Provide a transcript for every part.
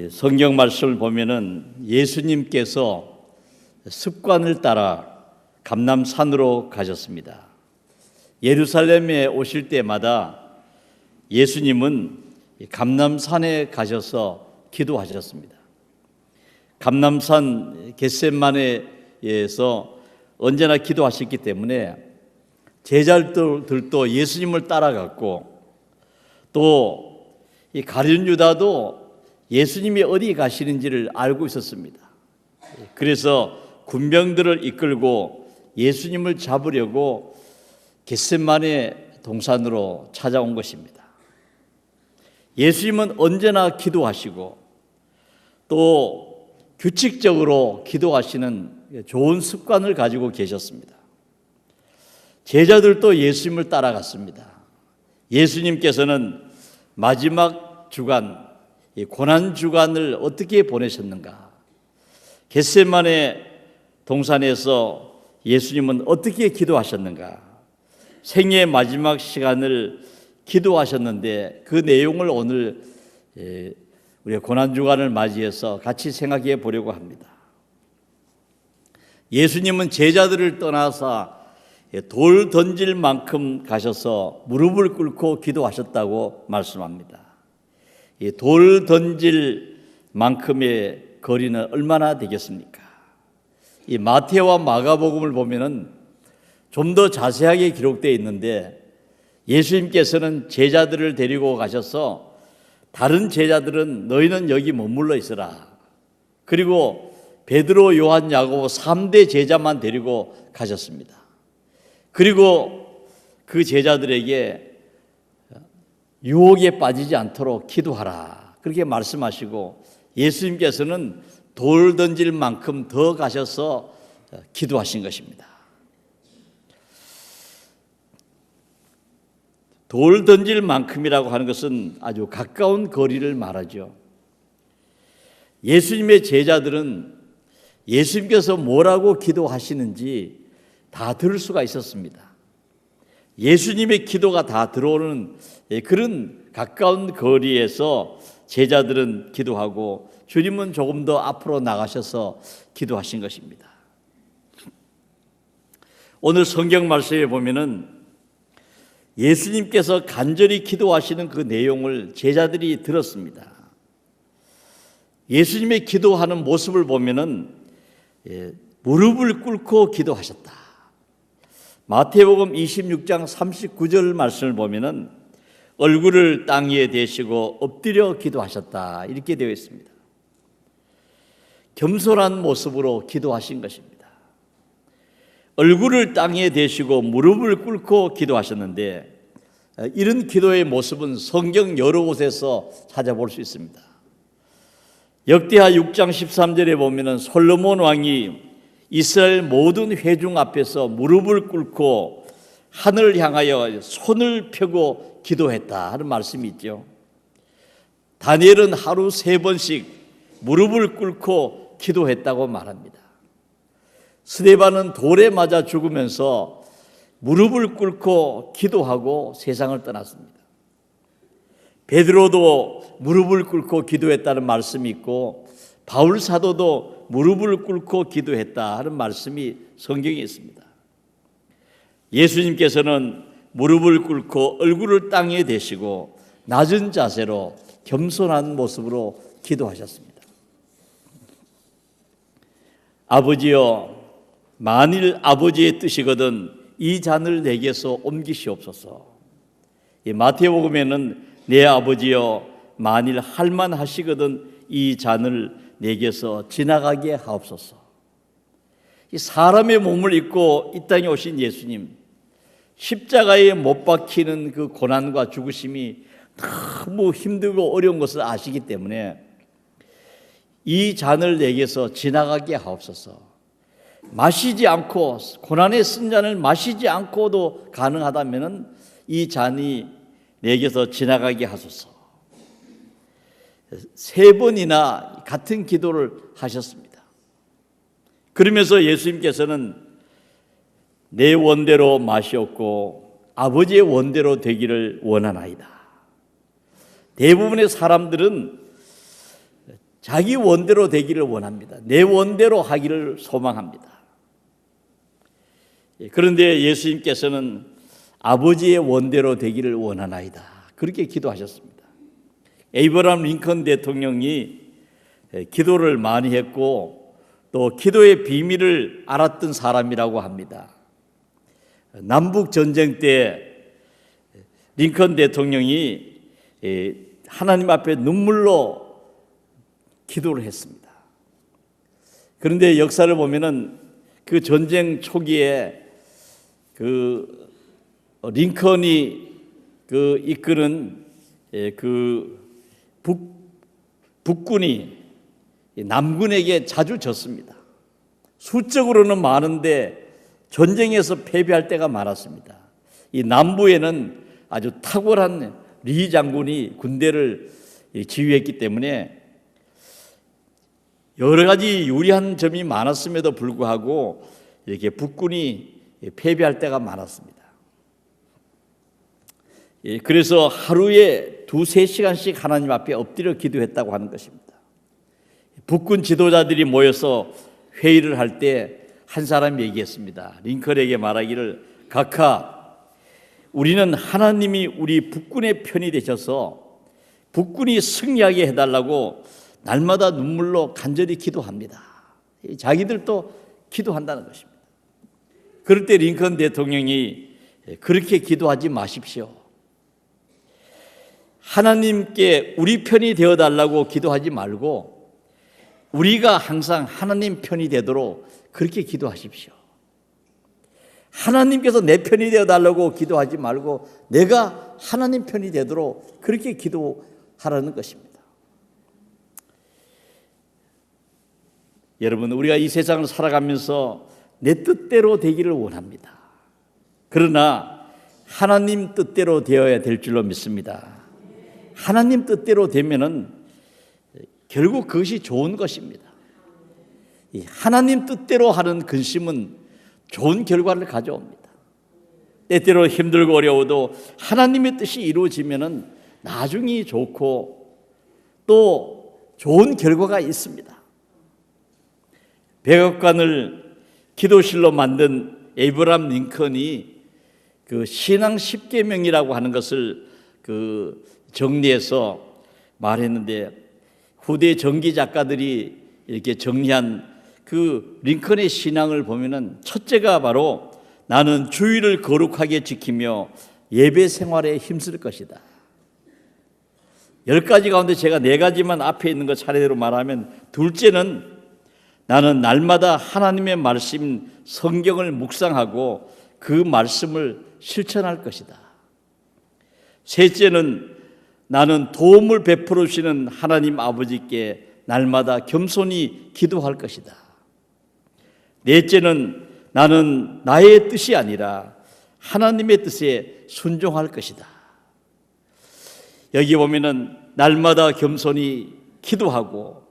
성경 말씀을 보면은 예수님께서 습관을 따라 감람산으로 가셨습니다. 예루살렘에 오실 때마다 예수님은 감람산에 가셔서 기도하셨습니다. 감람산 겟세마네에서 언제나 기도하셨기 때문에 제자들도 예수님을 따라갔고, 또 이 가룟 유다도 예수님이 어디 가시는지를 알고 있었습니다. 그래서 군병들을 이끌고 예수님을 잡으려고 겟세마네 동산으로 찾아온 것입니다. 예수님은 언제나 기도하시고 또 규칙적으로 기도하시는 좋은 습관을 가지고 계셨습니다. 제자들도 예수님을 따라갔습니다. 예수님께서는 마지막 주간, 고난 주간을 어떻게 보내셨는가? 겟세마네 동산에서 예수님은 어떻게 기도하셨는가? 생애의 마지막 시간을 기도하셨는데 그 내용을 오늘 우리가 고난 주간을 맞이해서 같이 생각해 보려고 합니다. 예수님은 제자들을 떠나서 돌 던질 만큼 가셔서 무릎을 꿇고 기도하셨다고 말씀합니다. 돌 던질 만큼의 거리는 얼마나 되겠습니까? 이 마태와 마가복음을 보면은 좀 더 자세하게 기록되어 있는데, 예수님께서는 제자들을 데리고 가셔서 다른 제자들은 너희는 여기 머물러 있으라, 그리고 베드로, 요한, 야고보 3대 제자만 데리고 가셨습니다. 그리고 그 제자들에게 유혹에 빠지지 않도록 기도하라, 그렇게 말씀하시고, 예수님께서는 돌 던질 만큼 더 가셔서 기도하신 것입니다. 돌 던질 만큼이라고 하는 것은 아주 가까운 거리를 말하죠. 예수님의 제자들은 예수님께서 뭐라고 기도하시는지 다 들을 수가 있었습니다. 예수님의 기도가 다 들어오는 그런 가까운 거리에서 제자들은 기도하고, 주님은 조금 더 앞으로 나가셔서 기도하신 것입니다. 오늘 성경 말씀에 보면은 예수님께서 간절히 기도하시는 그 내용을 제자들이 들었습니다. 예수님의 기도하는 모습을 보면은 무릎을 꿇고 기도하셨다. 마태복음 26장 39절 말씀을 보면은 얼굴을 땅 위에 대시고 엎드려 기도하셨다, 이렇게 되어 있습니다. 겸손한 모습으로 기도하신 것입니다. 얼굴을 땅에 대시고 무릎을 꿇고 기도하셨는데, 이런 기도의 모습은 성경 여러 곳에서 찾아볼 수 있습니다. 역대하 6장 13절에 보면은 솔로몬 왕이 이스라엘 모든 회중 앞에서 무릎을 꿇고 하늘을 향하여 손을 펴고 기도했다 하는 말씀이 있죠. 다니엘은 하루 3번씩 무릎을 꿇고 기도했다고 말합니다. 스데반은 돌에 맞아 죽으면서 무릎을 꿇고 기도하고 세상을 떠났습니다. 베드로도 무릎을 꿇고 기도했다는 말씀이 있고, 바울 사도도 무릎을 꿇고 기도했다 하는 말씀이 성경에 있습니다. 예수님께서는 무릎을 꿇고 얼굴을 땅에 대시고 낮은 자세로 겸손한 모습으로 기도하셨습니다. 아버지여, 만일 아버지의 뜻이거든 이 잔을 내게서 옮기시옵소서. 이 마태복음에는 내 아버지여, 만일 할만하시거든 이 잔을 내게서 지나가게 하옵소서. 이 사람의 몸을 입고 이 땅에 오신 예수님, 십자가에 못 박히는 그 고난과 죽으심이 너무 힘들고 어려운 것을 아시기 때문에 이 잔을 내게서 지나가게 하옵소서. 마시지 않고, 고난의 쓴 잔을 마시지 않고도 가능하다면 이 잔이 내게서 지나가게 하소서. 3번이나 같은 기도를 하셨습니다. 그러면서 예수님께서는 내 원대로 마시옵고 아버지의 원대로 되기를 원하나이다. 대부분의 사람들은 자기 원대로 되기를 원합니다. 내 원대로 하기를 소망합니다. 그런데 예수님께서는 아버지의 원대로 되기를 원하나이다. 그렇게 기도하셨습니다. 에이브러함 링컨 대통령이 기도를 많이 했고 또 기도의 비밀을 알았던 사람이라고 합니다. 남북 전쟁 때 링컨 대통령이 하나님 앞에 눈물로 기도를 했습니다. 그런데 역사를 보면은 그 전쟁 초기에 그 링컨이 이끄는 북군이 남군에게 자주 졌습니다. 수적으로는 많은데 전쟁에서 패배할 때가 많았습니다. 이 남부에는 아주 탁월한 리 장군이 군대를 지휘했기 때문에 여러 가지 유리한 점이 많았음에도 불구하고 이렇게 북군이 패배할 때가 많았습니다. 그래서 하루에 2-3시간씩 하나님 앞에 엎드려 기도했다고 하는 것입니다. 북군 지도자들이 모여서 회의를 할 때 한 사람이 얘기했습니다. 링컨에게 말하기를, 각하, 우리는 하나님이 우리 북군의 편이 되셔서 북군이 승리하게 해달라고 날마다 눈물로 간절히 기도합니다. 자기들도 기도한다는 것입니다. 그럴 때 링컨 대통령이 그렇게 기도하지 마십시오. 하나님께 우리 편이 되어달라고 기도하지 말고 우리가 항상 하나님 편이 되도록 그렇게 기도하십시오. 하나님께서 내 편이 되어달라고 기도하지 말고 내가 하나님 편이 되도록 그렇게 기도하라는 것입니다. 여러분, 우리가 이 세상을 살아가면서 내 뜻대로 되기를 원합니다. 그러나 하나님 뜻대로 되어야 될 줄로 믿습니다. 하나님 뜻대로 되면은 결국 그것이 좋은 것입니다. 하나님 뜻대로 하는 근심은 좋은 결과를 가져옵니다. 때때로 힘들고 어려워도 하나님의 뜻이 이루어지면은 나중이 좋고 또 좋은 결과가 있습니다. 백악관을 기도실로 만든 에이브러함 링컨이 그 신앙 10계명이라고 하는 것을 정리해서 말했는데, 후대 전기 작가들이 이렇게 정리한 그 링컨의 신앙을 보면은 첫째가 바로 나는 주의를 거룩하게 지키며 예배 생활에 힘쓸 것이다. 10가지 가운데 제가 4가지만 앞에 있는 거 차례대로 말하면, 둘째는 나는 날마다 하나님의 말씀 성경을 묵상하고 그 말씀을 실천할 것이다. 셋째는 나는 도움을 베풀어 주시는 하나님 아버지께 날마다 겸손히 기도할 것이다. 넷째는 나는 나의 뜻이 아니라 하나님의 뜻에 순종할 것이다. 여기 보면은 날마다 겸손히 기도하고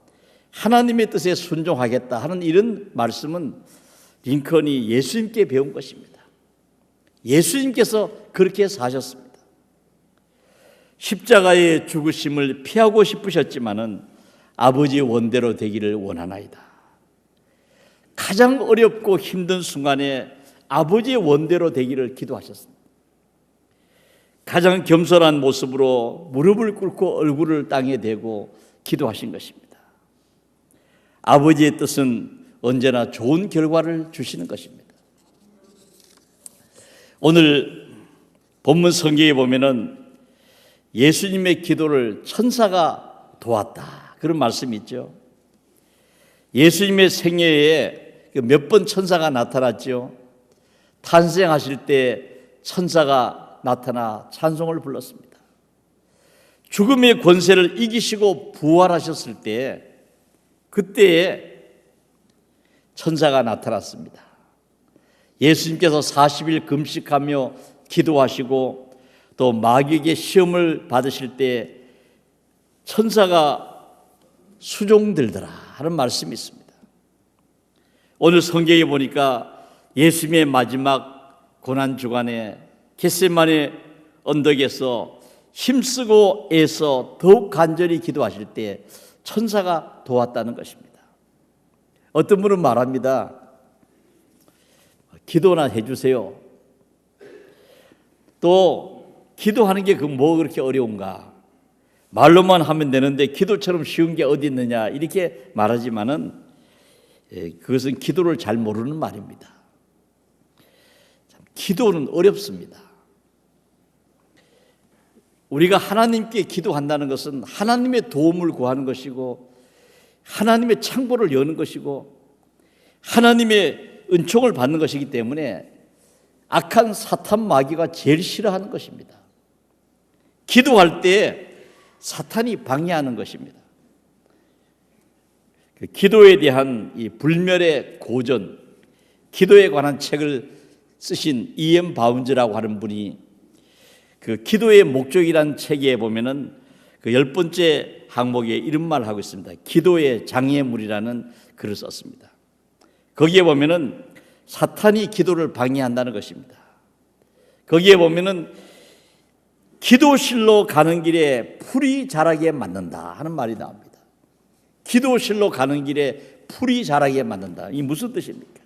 하나님의 뜻에 순종하겠다 하는 이런 말씀은 링컨이 예수님께 배운 것입니다. 예수님께서 그렇게 사셨습니다. 십자가의 죽으심을 피하고 싶으셨지만은 아버지의 원대로 되기를 원하나이다. 가장 어렵고 힘든 순간에 아버지의 원대로 되기를 기도하셨습니다. 가장 겸손한 모습으로 무릎을 꿇고 얼굴을 땅에 대고 기도하신 것입니다. 아버지의 뜻은 언제나 좋은 결과를 주시는 것입니다. 오늘 본문 성경에 보면은 예수님의 기도를 천사가 도왔다, 그런 말씀이 있죠. 예수님의 생애에 몇 번 천사가 나타났죠. 탄생하실 때 천사가 나타나 찬송을 불렀습니다. 죽음의 권세를 이기시고 부활하셨을 때 그때에 천사가 나타났습니다. 예수님께서 40일 금식하며 기도하시고 또 마귀에게 시험을 받으실 때 천사가 수종들더라 하는 말씀이 있습니다. 오늘 성경에 보니까 예수님의 마지막 고난주간에 겟세마네 언덕에서 힘쓰고 애써 더욱 간절히 기도하실 때 천사가 도왔다는 것입니다. 어떤 분은 말합니다. 기도나 해주세요. 또 기도하는 게 뭐 그렇게 어려운가? 말로만 하면 되는데 기도처럼 쉬운 게 어디 있느냐 이렇게 말하지만은 그것은 기도를 잘 모르는 말입니다. 기도는 어렵습니다. 우리가 하나님께 기도한다는 것은 하나님의 도움을 구하는 것이고 하나님의 창고를 여는 것이고 하나님의 은총을 받는 것이기 때문에 악한 사탄 마귀가 제일 싫어하는 것입니다. 기도할 때 사탄이 방해하는 것입니다. 기도에 대한 이 불멸의 고전, 기도에 관한 책을 쓰신 E.M. 바운즈라고 하는 분이 그 기도의 목적이라는 책에 보면은 그 10번째 항목에 이런 말을 하고 있습니다. 기도의 장애물이라는 글을 썼습니다. 거기에 보면은 사탄이 기도를 방해한다는 것입니다. 거기에 보면은 기도실로 가는 길에 풀이 자라게 만든다 하는 말이 나옵니다. 기도실로 가는 길에 풀이 자라게 만든다. 이 무슨 뜻입니까?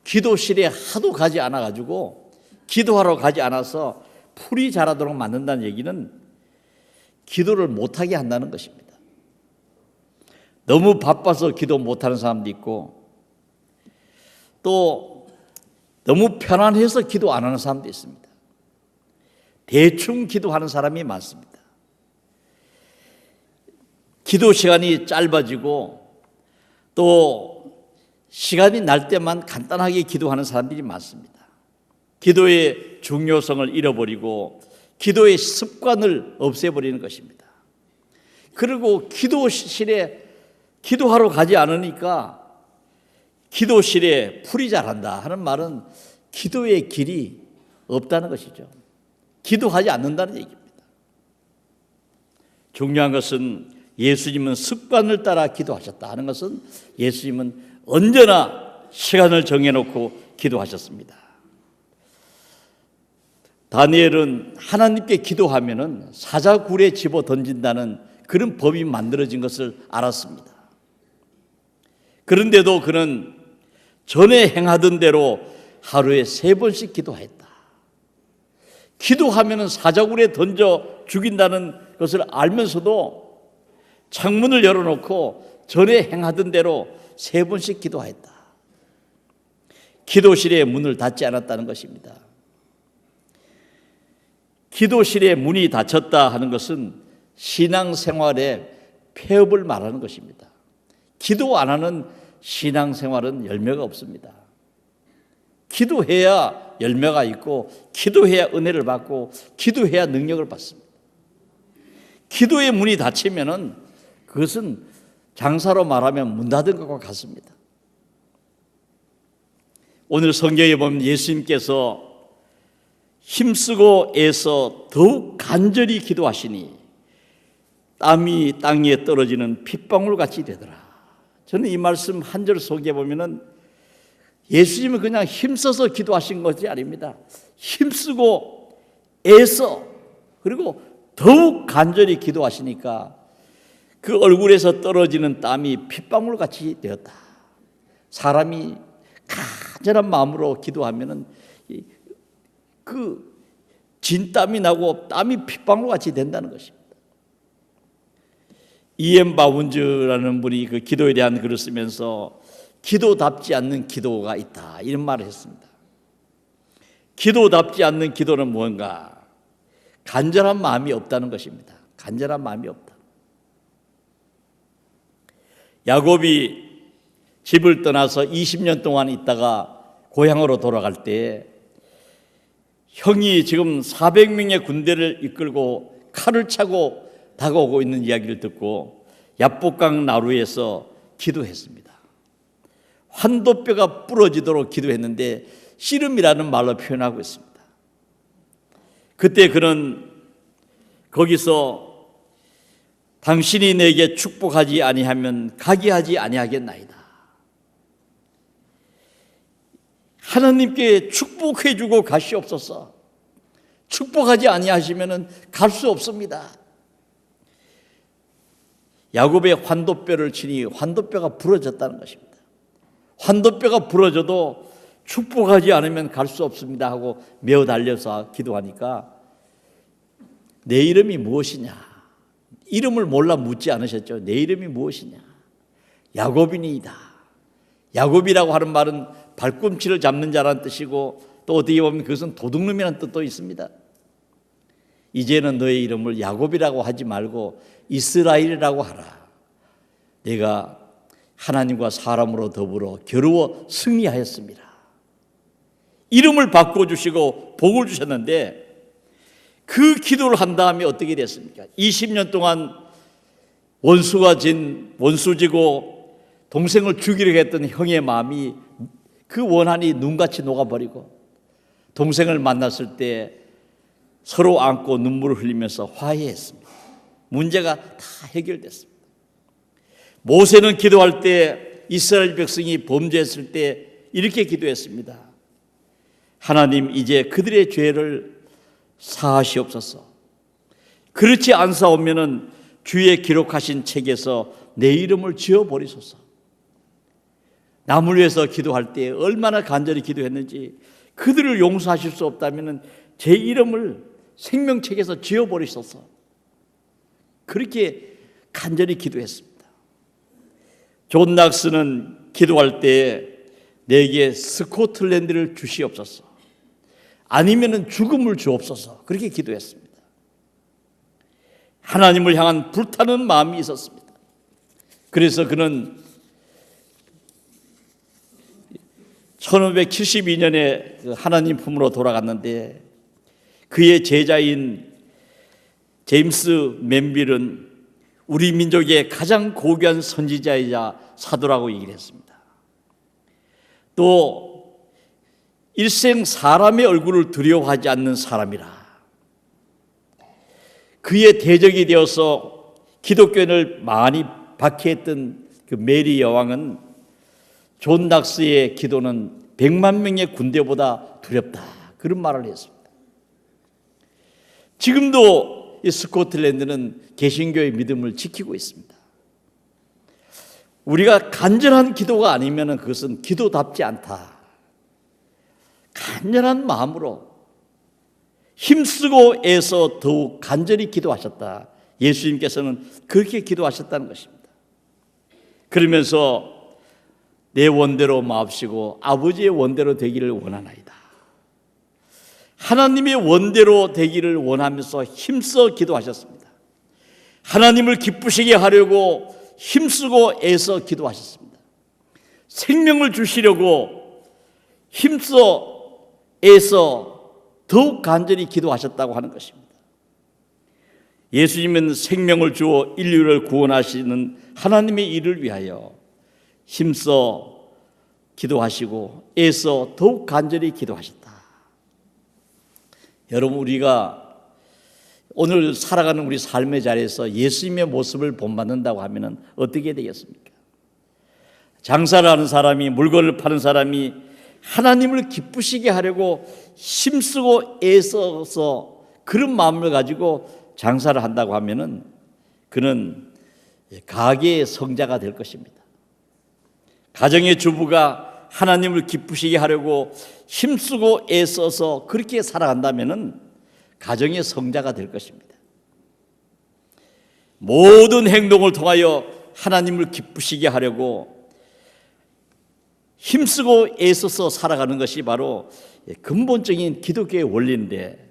기도실에 하도 가지 않아가지고 기도하러 가지 않아서 풀이 자라도록 만든다는 얘기는 기도를 못하게 한다는 것입니다. 너무 바빠서 기도 못하는 사람도 있고 또 너무 편안해서 기도 안 하는 사람도 있습니다. 대충 기도하는 사람이 많습니다. 기도 시간이 짧아지고 또 시간이 날 때만 간단하게 기도하는 사람들이 많습니다. 기도의 중요성을 잃어버리고 기도의 습관을 없애버리는 것입니다. 그리고 기도실에 기도하러 가지 않으니까 기도실에 풀이 자란다 하는 말은 기도의 길이 없다는 것이죠. 기도하지 않는다는 얘기입니다. 중요한 것은 예수님은 습관을 따라 기도하셨다 하는 것은 예수님은 언제나 시간을 정해놓고 기도하셨습니다. 다니엘은 하나님께 기도하면은 사자굴에 집어 던진다는 그런 법이 만들어진 것을 알았습니다. 그런데도 그는 전에 행하던 대로 하루에 3번씩 기도했다. 기도하면은 사자굴에 던져 죽인다는 것을 알면서도 창문을 열어놓고 전에 행하던 대로 3번씩 기도했다. 기도실의 문을 닫지 않았다는 것입니다. 기도실의 문이 닫혔다 하는 것은 신앙생활의 폐업을 말하는 것입니다. 기도 안 하는 신앙생활은 열매가 없습니다. 기도해야 열매가 있고 기도해야 은혜를 받고 기도해야 능력을 받습니다. 기도의 문이 닫히면은 그것은 장사로 말하면 문 닫은 것과 같습니다. 오늘 성경에 보면 예수님께서 힘쓰고 애써 더욱 간절히 기도하시니 땀이 땅에 떨어지는 핏방울 같이 되더라. 저는 이 말씀 한 절 속에 보면은 예수님은 그냥 힘써서 기도하신 것이 아닙니다. 힘쓰고 애써 그리고 더욱 간절히 기도하시니까 그 얼굴에서 떨어지는 땀이 핏방울 같이 되었다. 사람이 간절한 마음으로 기도하면은 그 진땀이 나고 땀이 핏방울 같이 된다는 것입니다. E.M. 바운즈라는 분이 그 기도에 대한 글을 쓰면서 기도답지 않는 기도가 있다 이런 말을 했습니다. 기도답지 않는 기도는 뭔가? 간절한 마음이 없다는 것입니다. 간절한 마음이 없다. 야곱이 집을 떠나서 20년 동안 있다가 고향으로 돌아갈 때 형이 지금 400명의 군대를 이끌고 칼을 차고 다가오고 있는 이야기를 듣고 야복강 나루에서 기도했습니다. 환도뼈가 부러지도록 기도했는데 씨름이라는 말로 표현하고 있습니다. 그때 그는 거기서 당신이 내게 축복하지 아니하면 가게 하지 아니하겠나이다. 하나님께 축복해 주고 가시옵소서. 축복하지 아니하시면 갈 수 없습니다. 야곱의 환도뼈를 치니 환도뼈가 부러졌다는 것입니다. 환도뼈가 부러져도 축복하지 않으면 갈 수 없습니다 하고 메어 달려서 기도하니까 내 이름이 무엇이냐? 이름을 몰라 묻지 않으셨죠? 내 이름이 무엇이냐? 야곱이니이다. 야곱이라고 하는 말은 발꿈치를 잡는 자라는 뜻이고 또 어떻게 보면 그것은 도둑놈이라는 뜻도 있습니다. 이제는 너의 이름을 야곱이라고 하지 말고 이스라엘이라고 하라. 내가 하나님과 사람으로 더불어 겨루어 승리하였습니다. 이름을 바꿔주시고 복을 주셨는데 그 기도를 한 다음에 어떻게 됐습니까? 20년 동안 원수지고 동생을 죽이려고 했던 형의 마음이 그 원한이 눈같이 녹아버리고 동생을 만났을 때 서로 안고 눈물을 흘리면서 화해했습니다. 문제가 다 해결됐습니다. 모세는 기도할 때 이스라엘 백성이 범죄했을 때 이렇게 기도했습니다. 하나님, 이제 그들의 죄를 사하시옵소서. 그렇지 않사오면은 주의 기록하신 책에서 내 이름을 지워버리소서. 남을 위해서 기도할 때 얼마나 간절히 기도했는지, 그들을 용서하실 수 없다면 제 이름을 생명책에서 지워버리소서. 그렇게 간절히 기도했습니다. 존 낙스는 기도할 때 내게 스코틀랜드를 주시옵소서, 아니면 죽음을 주옵소서, 그렇게 기도했습니다. 하나님을 향한 불타는 마음이 있었습니다. 그래서 그는 1572년에 하나님 품으로 돌아갔는데 그의 제자인 제임스 맨빌은 우리 민족의 가장 고귀한 선지자이자 사도라고 얘기를 했습니다. 또 일생 사람의 얼굴을 두려워하지 않는 사람이라. 그의 대적이 되어서 기독교인을 많이 박해했던 그 메리 여왕은 존 낙스의 기도는 100만 명의 군대보다 두렵다, 그런 말을 했습니다. 지금도 이 스코틀랜드는 개신교의 믿음을 지키고 있습니다. 우리가 간절한 기도가 아니면 그것은 기도답지 않다. 간절한 마음으로 힘쓰고 애써 더욱 간절히 기도하셨다. 예수님께서는 그렇게 기도하셨다는 것입니다. 그러면서 내 원대로 마옵시고 아버지의 원대로 되기를 원하나이다. 하나님의 원대로 되기를 원하면서 힘써 기도하셨습니다. 하나님을 기쁘시게 하려고 힘쓰고 애써 기도하셨습니다. 생명을 주시려고 힘써 애써 더욱 간절히 기도하셨다고 하는 것입니다. 예수님은 생명을 주어 인류를 구원하시는 하나님의 일을 위하여 힘써 기도하시고 애써 더욱 간절히 기도하셨다. 여러분, 우리가 오늘 살아가는 우리 삶의 자리에서 예수님의 모습을 본받는다고 하면 어떻게 되겠습니까? 장사를 하는 사람이, 물건을 파는 사람이 하나님을 기쁘시게 하려고 힘쓰고 애써서 그런 마음을 가지고 장사를 한다고 하면 그는 가게의 성자가 될 것입니다. 가정의 주부가 하나님을 기쁘시게 하려고 힘쓰고 애써서 그렇게 살아간다면 가정의 성자가 될 것입니다. 모든 행동을 통하여 하나님을 기쁘시게 하려고 힘쓰고 애써서 살아가는 것이 바로 근본적인 기독교의 원리인데,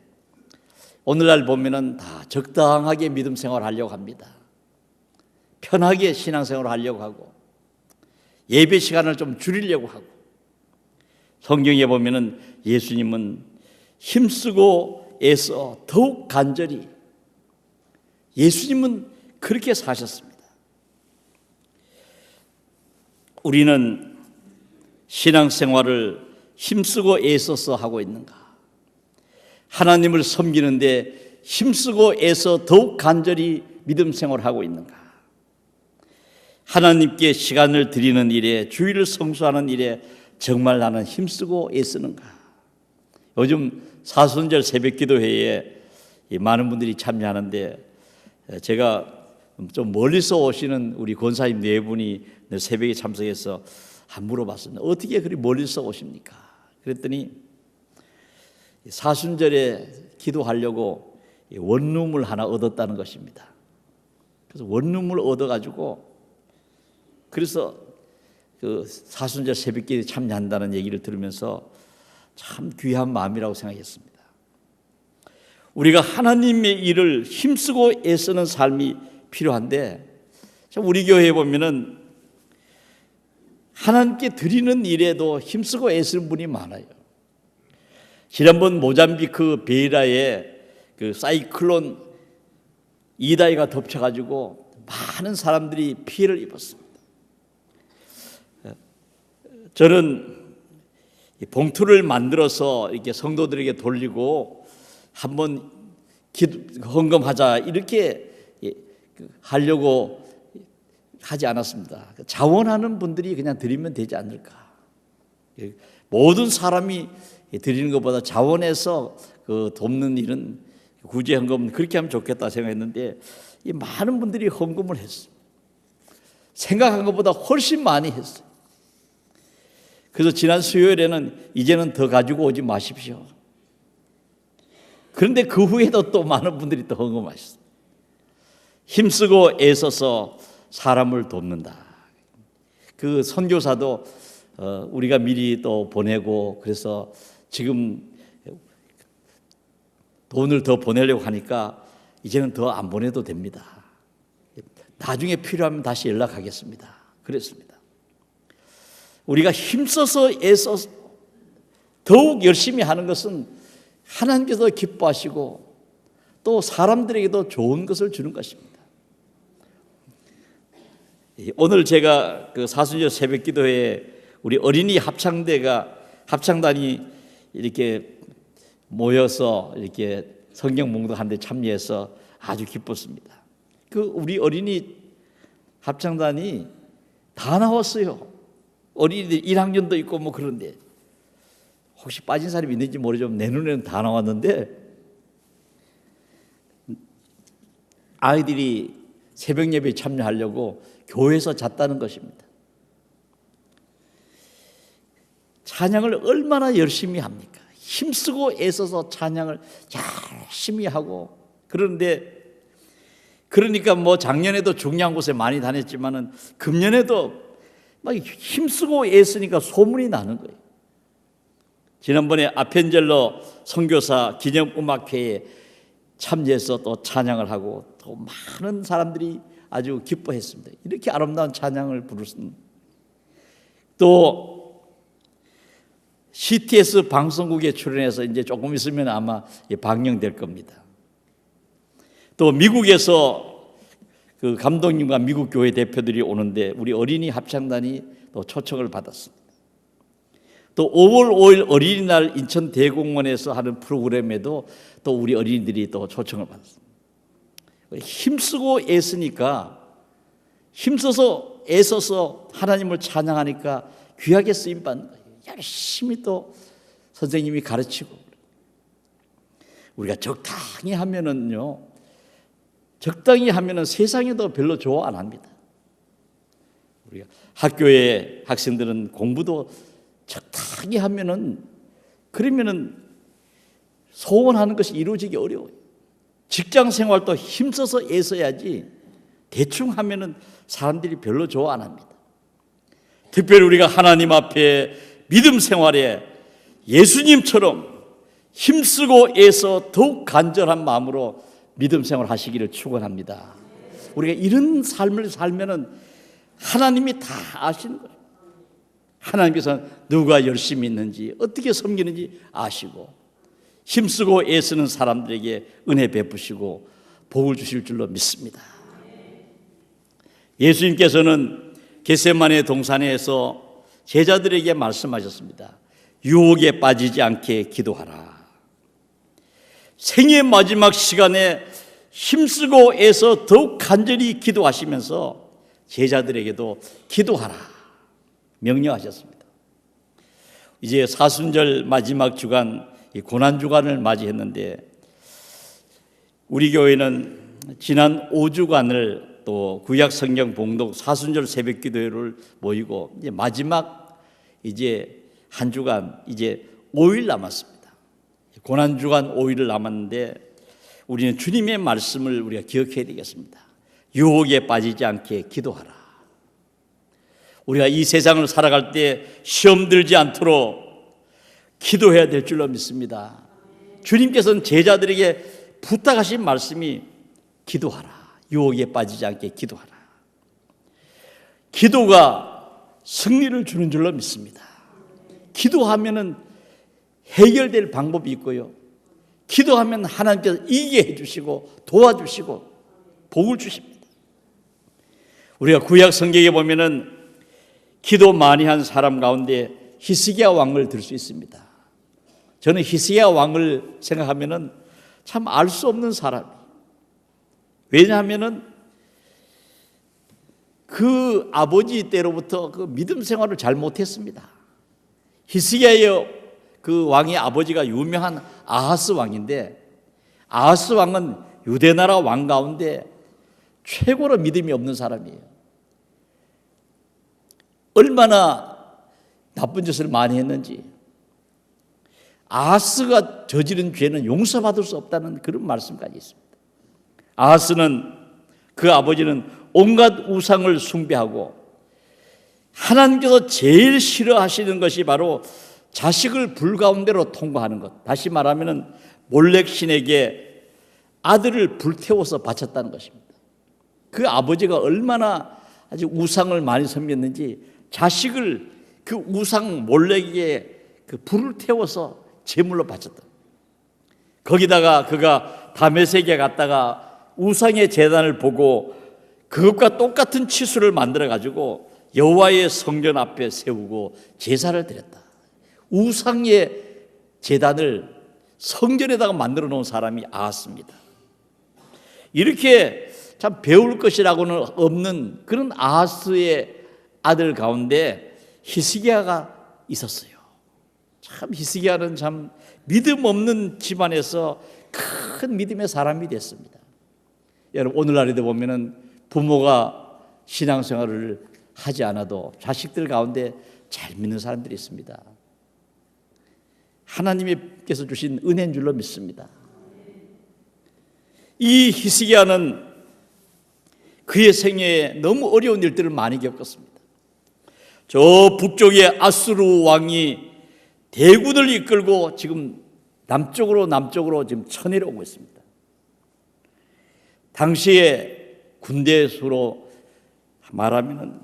오늘날 보면은 다 적당하게 믿음 생활을 하려고 합니다. 편하게 신앙생활을 하려고 하고 예배 시간을 좀 줄이려고 하고. 성경에 보면은 예수님은 힘쓰고 애써 더욱 간절히, 예수님은 그렇게 사셨습니다. 우리는 신앙생활을 힘쓰고 애써서 하고 있는가? 하나님을 섬기는데 힘쓰고 애써 더욱 간절히 믿음 생활을 하고 있는가? 하나님께 시간을 드리는 일에, 주일을 성수하는 일에 정말 나는 힘쓰고 애쓰는가? 요즘 사순절 새벽기도회에 많은 분들이 참여하는데 제가 좀 멀리서 오시는 우리 권사님 네 분이 새벽에 참석해서 물어봤습니다. 어떻게 그리 멀리서 오십니까? 그랬더니 사순절에 기도하려고 원룸을 하나 얻었다는 것입니다. 그래서 원룸을 얻어가지고 그래서 그 사순절 새벽기도에 참여한다는 얘기를 들으면서 참 귀한 마음이라고 생각했습니다. 우리가 하나님의 일을 힘쓰고 애쓰는 삶이 필요한데 우리 교회에 보면은 하나님께 드리는 일에도 힘쓰고 애쓰는 분이 많아요. 지난번 모잠비크 베이라에 그 사이클론 이다이가 덮쳐가지고 많은 사람들이 피해를 입었습니다. 저는 봉투를 만들어서 이렇게 성도들에게 돌리고 한번 헌금하자 이렇게 하려고 하지 않았습니다. 자원하는 분들이 그냥 드리면 되지 않을까. 모든 사람이 드리는 것보다 자원해서 그 돕는 일은 구제 헌금 그렇게 하면 좋겠다 생각했는데 이 많은 분들이 헌금을 했어요. 생각한 것보다 훨씬 많이 했어요. 그래서 지난 수요일에는 이제는 더 가지고 오지 마십시오. 그런데 그 후에도 또 많은 분들이 또 헌금하셨어요. 힘쓰고 애써서 사람을 돕는다. 그 선교사도 우리가 미리 또 보내고 그래서 지금 돈을 더 보내려고 하니까 이제는 더 안 보내도 됩니다. 나중에 필요하면 다시 연락하겠습니다. 그랬습니다. 우리가 힘써서 애써서 더욱 열심히 하는 것은 하나님께서 기뻐하시고 또 사람들에게도 좋은 것을 주는 것입니다. 오늘 제가 그 사순절 새벽기도회에 우리 어린이 합창단이 이렇게 모여서 이렇게 성경 몽독하는데 참여해서 아주 기뻤습니다. 그 우리 어린이 합창단이 다 나왔어요. 어린이들 1학년도 있고 뭐 그런데 혹시 빠진 사람이 있는지 모르지만 내 눈에는 다 나왔는데 아이들이 새벽 예배에 참여하려고 교회에서 잤다는 것입니다. 찬양을 얼마나 열심히 합니까? 힘쓰고 애써서 찬양을 열심히 하고 그런데 그러니까 뭐 작년에도 중요한 곳에 많이 다녔지만은 금년에도 막 힘쓰고 애쓰니까 소문이 나는 거예요. 지난번에 아펜젤러 선교사 기념음악회에 참여해서 또 찬양을 하고 또 많은 사람들이 아주 기뻐했습니다. 이렇게 아름다운 찬양을 부르는 또 CTS 방송국에 출연해서 이제 조금 있으면 아마 방영될 겁니다. 또 미국에서 그 감독님과 미국 교회 대표들이 오는데 우리 어린이 합창단이 또 초청을 받았습니다. 또 5월 5일 어린이날 인천 대공원에서 하는 프로그램에도 또 우리 어린이들이 또 초청을 받았습니다. 힘쓰고 애쓰니까 힘써서 애써서 하나님을 찬양하니까 귀하게 쓰임 받는 거예요. 열심히 또 선생님이 가르치고 우리가 적당히 하면은요, 적당히 하면은 세상에도 별로 좋아 안 합니다. 우리가 학교의 학생들은 공부도 적당히 하면은 그러면은 소원하는 것이 이루어지기 어려워요. 직장 생활도 힘써서 애써야지 대충 하면은 사람들이 별로 좋아 안 합니다. 특별히 우리가 하나님 앞에 믿음 생활에 예수님처럼 힘쓰고 애써 더욱 간절한 마음으로 믿음 생활 하시기를 축원합니다. 우리가 이런 삶을 살면은 하나님이 다 아시는 거예요. 하나님께서는 누가 열심히 있는지 어떻게 섬기는지 아시고 힘쓰고 애쓰는 사람들에게 은혜 베푸시고 복을 주실 줄로 믿습니다. 예수님께서는 겟세마네 동산에서 제자들에게 말씀하셨습니다. 유혹에 빠지지 않게 기도하라. 생의 마지막 시간에 힘쓰고 애써 더욱 간절히 기도하시면서 제자들에게도 기도하라 명령하셨습니다. 이제 사순절 마지막 주간, 고난주간을 맞이했는데 우리 교회는 지난 5주간을 또 구약 성경 봉독 사순절 새벽 기도회를 모이고 이제 마지막 이제 한 주간 이제 5일 남았습니다. 고난 주간 5일을 남았는데 우리는 주님의 말씀을 우리가 기억해야 되겠습니다. 유혹에 빠지지 않게 기도하라. 우리가 이 세상을 살아갈 때 시험 들지 않도록 기도해야 될 줄로 믿습니다. 주님께서는 제자들에게 부탁하신 말씀이 기도하라. 유혹에 빠지지 않게 기도하라. 기도가 승리를 주는 줄로 믿습니다. 기도하면은 해결될 방법이 있고요. 기도하면 하나님께서 이기게 해주시고 도와주시고 복을 주십니다. 우리가 구약 성경에 보면은 기도 많이 한 사람 가운데 히스기야 왕을 들 수 있습니다. 저는 히스기야 왕을 생각하면은 참 알 수 없는 사람이. 왜냐하면은 그 아버지 때로부터 그 믿음 생활을 잘 못했습니다. 히스기야의 그 왕의 아버지가 유명한 아하스 왕인데, 아하스 왕은 유대나라 왕 가운데 최고로 믿음이 없는 사람이에요. 얼마나 나쁜 짓을 많이 했는지, 아하스가 저지른 죄는 용서받을 수 없다는 그런 말씀까지 있습니다. 아하스는, 그 아버지는 온갖 우상을 숭배하고 하나님께서 제일 싫어하시는 것이 바로 자식을 불 가운데로 통과하는 것. 다시 말하면 몰렉 신에게 아들을 불태워서 바쳤다는 것입니다. 그 아버지가 얼마나 아주 우상을 많이 섬겼는지 자식을 그 우상 몰렉에게 그 불을 태워서 제물로 바쳤다. 거기다가 그가 다메섹에 갔다가 우상의 제단을 보고 그것과 똑같은 치수를 만들어 가지고 여호와의 성전 앞에 세우고 제사를 드렸다. 우상의 제단을 성전에다가 만들어 놓은 사람이 아하스입니다. 이렇게 참 배울 것이라고는 없는 그런 아하스의 아들 가운데 히스기야가 있었어요. 참 히스기야는 참 믿음 없는 집안에서 큰 믿음의 사람이 됐습니다. 여러분 오늘날에도 보면은 부모가 신앙생활을 하지 않아도 자식들 가운데 잘 믿는 사람들이 있습니다. 하나님께서 주신 은혜인 줄로 믿습니다. 이 히스기야는 그의 생애에 너무 어려운 일들을 많이 겪었습니다. 저 북쪽의 아수르 왕이 대군을 이끌고 지금 남쪽으로 지금 쳐내려오고 있습니다. 당시에 군대 수로 말하면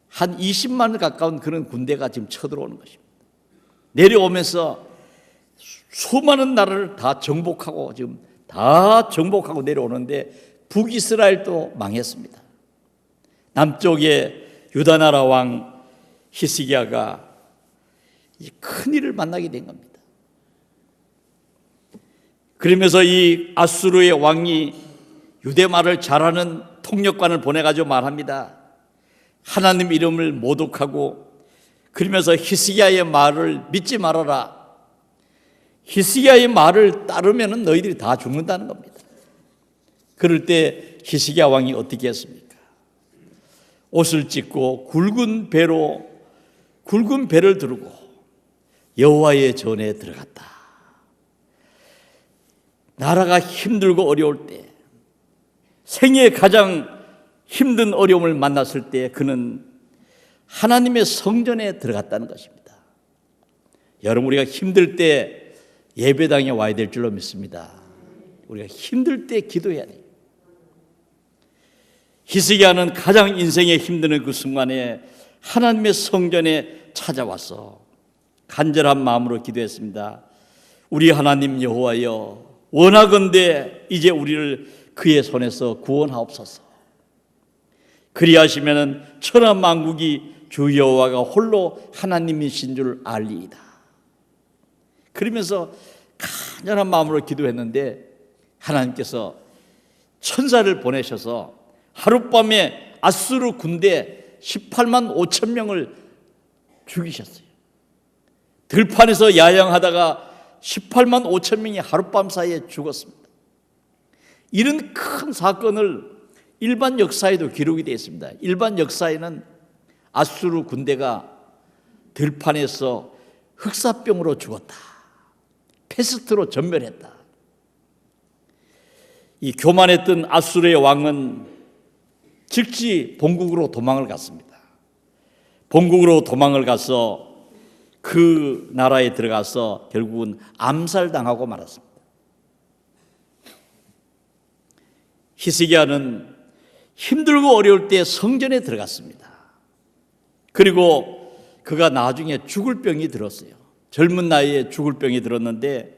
한 20만 가까운 그런 군대가 지금 쳐들어오는 것입니다. 내려오면서 수많은 나라를 다 정복하고 지금 다 정복하고 내려오는데 북이스라엘도 망했습니다. 남쪽의 유다 나라 왕 히스기야가 큰 일을 만나게 된 겁니다. 그러면서 이 아수르의 왕이 유대말을 잘하는 통역관을 보내가지고 말합니다. 하나님 이름을 모독하고 그러면서 히스기야의 말을 믿지 말아라. 히스기야의 말을 따르면 너희들이 다 죽는다는 겁니다. 그럴 때 히스기야 왕이 어떻게 했습니까? 옷을 찢고 굵은 배를 두르고 여호와의 전에 들어갔다. 나라가 힘들고 어려울 때, 생애 가장 힘든 어려움을 만났을 때 그는 하나님의 성전에 들어갔다는 것입니다. 여러분 우리가 힘들 때 예배당에 와야 될 줄로 믿습니다. 우리가 힘들 때 기도해야 돼요. 히스기야는 가장 인생에 힘드는 그 순간에 하나님의 성전에 찾아와서 간절한 마음으로 기도했습니다. 우리 하나님 여호와여, 원하건대 이제 우리를 그의 손에서 구원하옵소서. 그리하시면은 천하 만국이 주 여호와가 홀로 하나님이신 줄 알리이다. 그러면서 간절한 마음으로 기도했는데 하나님께서 천사를 보내셔서 하룻밤에 아수르 군대 18만 5천 명을 죽이셨어요. 들판에서 야영하다가 18만 5천 명이 하룻밤 사이에 죽었습니다. 이런 큰 사건을 일반 역사에도 기록이 되어 있습니다. 일반 역사에는 아수르 군대가 들판에서 흑사병으로 죽었다. 패스트로 전멸했다. 이 교만했던 아수르의 왕은 즉시 본국으로 도망을 갔습니다. 본국으로 도망을 가서 그 나라에 들어가서 결국은 암살당하고 말았습니다. 히스기야는 힘들고 어려울 때 성전에 들어갔습니다. 그리고 그가 나중에 죽을 병이 들었어요. 젊은 나이에 죽을 병이 들었는데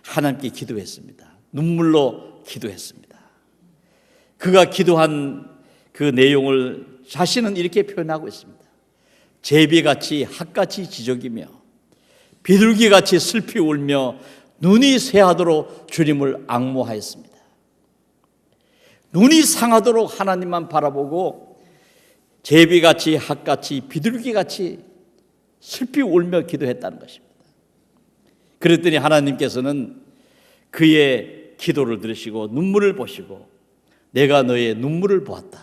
하나님께 기도했습니다. 눈물로 기도했습니다. 그가 기도한 그 내용을 자신은 이렇게 표현하고 있습니다. 제비같이 핫같이 지저귀며 비둘기같이 슬피 울며 눈이 새하도록 주님을 앙모하였습니다. 눈이 상하도록 하나님만 바라보고 제비같이 핫같이 비둘기같이 슬피 울며 기도했다는 것입니다. 그랬더니 하나님께서는 그의 기도를 들으시고 눈물을 보시고 내가 너의 눈물을 보았다.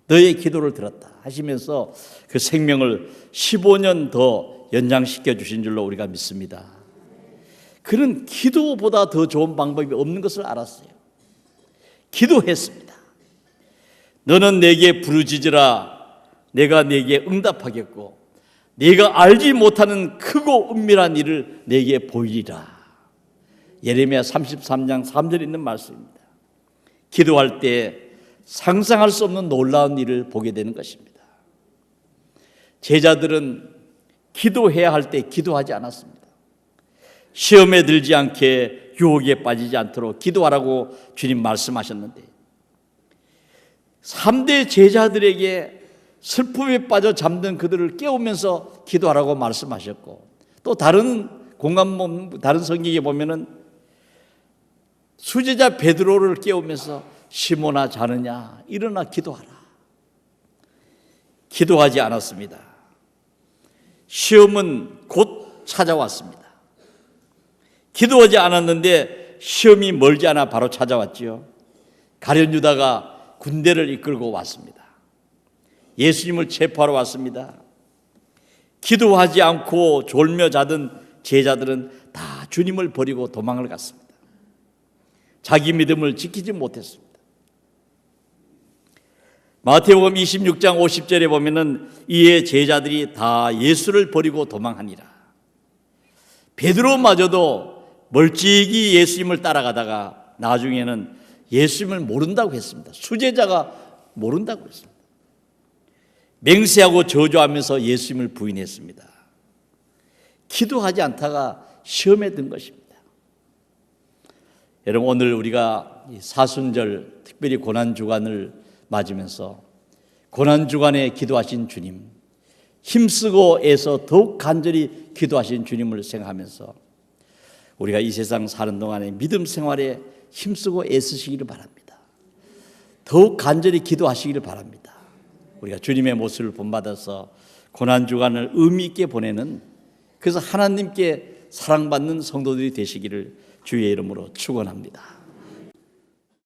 너의 기도를 들었다 하시면서 그 생명을 15년 더 연장시켜 주신 줄로 우리가 믿습니다. 그는 기도보다 더 좋은 방법이 없는 것을 알았어요. 기도했습니다. 너는 내게 부르짖으라 내가 내게 응답하겠고 네가 알지 못하는 크고 은밀한 일을 내게 보이리라. 예레미야 33장 3절에 있는 말씀입니다. 기도할 때 상상할 수 없는 놀라운 일을 보게 되는 것입니다. 제자들은 기도해야 할 때 기도하지 않았습니다. 시험에 들지 않게 유혹에 빠지지 않도록 기도하라고 주님 말씀하셨는데 3대 제자들에게 슬픔에 빠져 잠든 그들을 깨우면서 기도하라고 말씀하셨고 또 다른 다른 성경에 보면은 수제자 베드로를 깨우면서 시몬아 자느냐 일어나 기도하라. 기도하지 않았습니다. 시험은 곧 찾아왔습니다. 기도하지 않았는데 시험이 멀지 않아 바로 찾아왔지요. 가룟 유다가 군대를 이끌고 왔습니다. 예수님을 체포하러 왔습니다. 기도하지 않고 졸며 자던 제자들은 다 주님을 버리고 도망을 갔습니다. 자기 믿음을 지키지 못했습니다. 마태복음 26장 50절에 보면은 이에 제자들이 다 예수를 버리고 도망하니라. 베드로마저도 멀찍이 예수님을 따라가다가 나중에는 예수님을 모른다고 했습니다. 수제자가 모른다고 했습니다. 맹세하고 저주하면서 예수님을 부인했습니다. 기도하지 않다가 시험에 든 것입니다. 여러분 오늘 우리가 사순절 특별히 고난주간을 맞으면서 고난주간에 기도하신 주님, 힘쓰고 애써 더욱 간절히 기도하신 주님을 생각하면서 우리가 이 세상 사는 동안에 믿음 생활에 힘쓰고 애쓰시기를 바랍니다. 더욱 간절히 기도하시기를 바랍니다. 우리가 주님의 모습을 본받아서 고난주간을 의미 있게 보내는 그래서 하나님께 사랑받는 성도들이 되시기를 주의 이름으로 축원합니다.